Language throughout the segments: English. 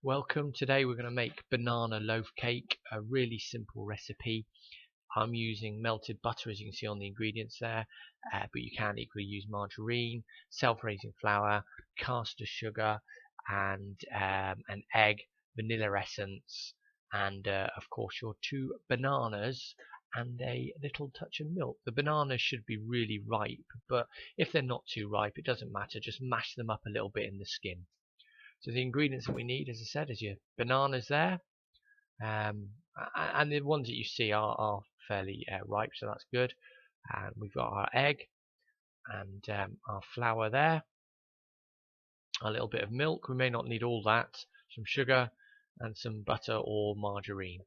Welcome. Today we're going to make banana loaf cake, a really simple recipe. I'm using melted butter, as you can see on the ingredients there, but you can equally use margarine, self-raising flour, caster sugar, and an egg, vanilla essence, and of course your 2 bananas and a little touch of milk. The bananas should be really ripe, but if they're not too ripe, it doesn't matter. Just mash them up a little bit in the skin. So the ingredients that we need, as I said, is your bananas there, and the ones that you see are fairly ripe, so that's good. And we've got our egg and our flour there, a little bit of milk. We may not need all that, some sugar, and some butter or margarine,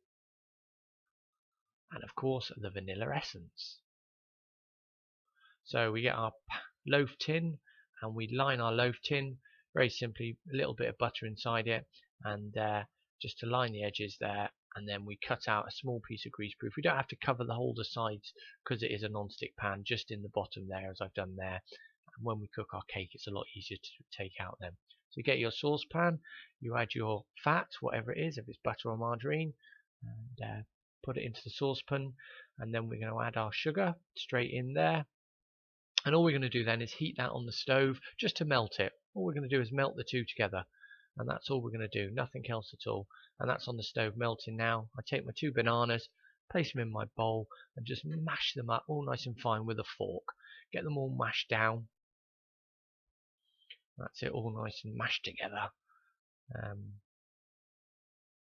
and of course the vanilla essence. So we get our loaf tin and we line our loaf tin very simply, a little bit of butter inside it, and just to line the edges there, and then we cut out a small piece of greaseproof. We don't have to cover the whole sides because it is a non-stick pan, just in the bottom there, as I've done there. And when we cook our cake, it's a lot easier to take out then. So you get your saucepan, you add your fat, whatever it is, if it's butter or margarine, and put it into the saucepan, and then we're going to add our sugar straight in there. And all we're going to do then is heat that on the stove just to melt it. All we're going to do is melt the two together, and that's all we're going to do, nothing else at all. And that's on the stove melting now. I take my 2 bananas, place them in my bowl, and just mash them up all nice and fine with a fork. Get them all mashed down. That's it, all nice and mashed together. And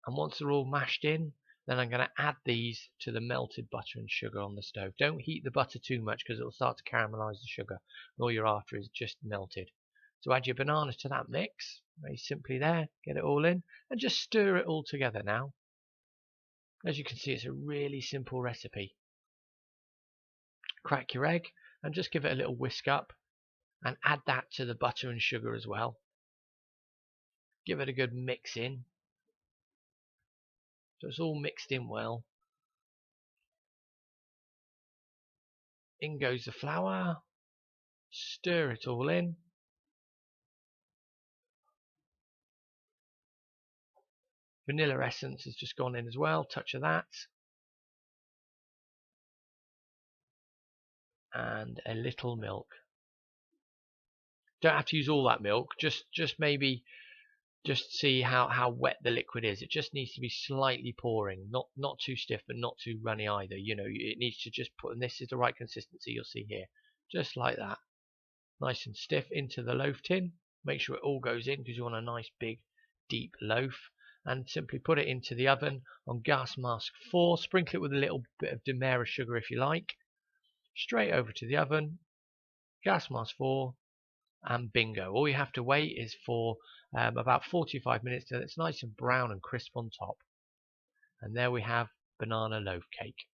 once they're all mashed in, then I'm going to add these to the melted butter and sugar on the stove. Don't heat the butter too much because it'll start to caramelize the sugar. All you're after is just melted. So add your bananas to that mix, very simply there, get it all in, and just stir it all together now. As you can see, it's a really simple recipe. Crack your egg and just give it a little whisk up, and add that to the butter and sugar as well. Give it a good mix in. So it's all mixed in well. In goes the flour. Stir it all in. Vanilla essence has just gone in as well. Touch of that. And a little milk. Don't have to use all that milk. Just maybe just see how wet the liquid is. It just needs to be slightly pouring, not too stiff but not too runny either. You know, it needs to just put, and this is the right consistency you'll see here, just like that, nice and stiff into the loaf tin. Make sure it all goes in because you want a nice big deep loaf, and simply put it into the oven on gas mask 4. Sprinkle it with a little bit of demerara sugar if you like. Straight over to the oven, gas mask 4. And bingo, all you have to wait is for about 45 minutes till it's nice and brown and crisp on top. And there we have banana loaf cake.